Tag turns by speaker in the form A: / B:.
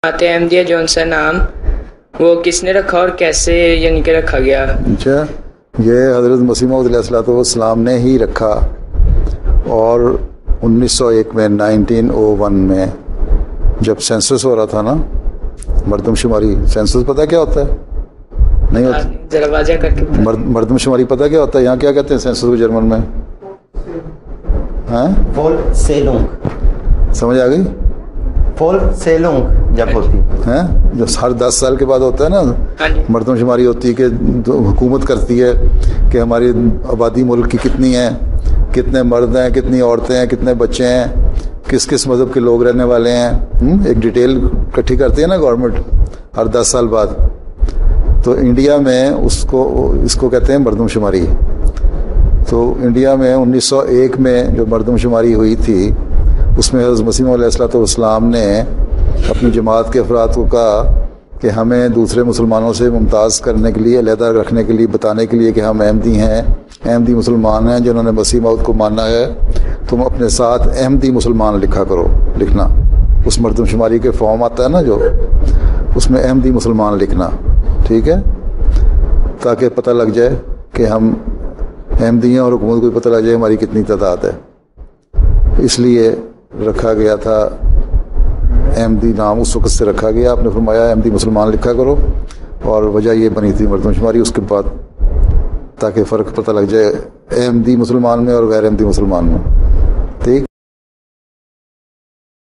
A: आते अहमदिया जो उनका नाम वो किसने रखा और कैसे यानी कि रखा गया?
B: अच्छा, ये हज़रत मसीह मौऊद अलैहिस्सलाम ने ही रखा। और 1901 में 1901 में जब सेंसस हो रहा था ना, मरदमशुमारी, सेंसस पता क्या होता है? नहीं होता?
A: जरा वाज़ह करके
B: मरदमशुमारी पता क्या होता है? यहाँ क्या कहते हैं सेंसस को जर्मन में? हैं?
C: वोलसेलुंग।
B: समझ आ गई?
C: वोलसेलुंग जब होती
B: है, जब हर 10 साल के बाद होता है ना, मरदमशुमारी होती है कि हुकूमत करती है कि हमारी आबादी मुल्क की कितनी है, कितने मर्द हैं, कितनी औरतें हैं, कितने बच्चे हैं, किस किस मज़हब के लोग रहने वाले हैं। एक डिटेल इकट्ठी करती है ना गवर्नमेंट हर 10 साल बाद। तो इंडिया में इसको कहते हैं मरदमशुमारी। तो इंडिया में 1901 में जो मरदमशुमारी हुई थी, उसमें हज़रत मसीह मौऊद अलैहिस्सलाम ने अपनी जमात के अफराद को कहा कि हमें दूसरे मुसलमानों से मुमताज़ करने के लिए, अलहदा रखने के लिए, बताने के लिए कि हम अहमदी हैं, अहमदी मुसलमान हैं जिन्होंने मसीह मौऊद को माना है। तुम अपने साथ अहमदी मुसलमान लिखा करो, लिखना। उस मरदमशुमारी के फॉर्म आता है ना जो, उसमें अहमदी मुसलमान लिखना, ठीक है, ताकि पता लग जाए कि हम अहमदी हैं और हुकूमत को पता लग जाए हमारी कितनी तादाद है। इसलिए रखा गया था अहमदी, नाम उस वक़्त से रखा गया। आपने फरमाया अहमदी मुसलमान लिखा करो, और वजह ये बनी थी मरदमशुमारी उसके बाद, ताकि फ़र्क पता लग जाए अहमदी मुसलमान में और गैर अहमदी मुसलमान में। ठीक।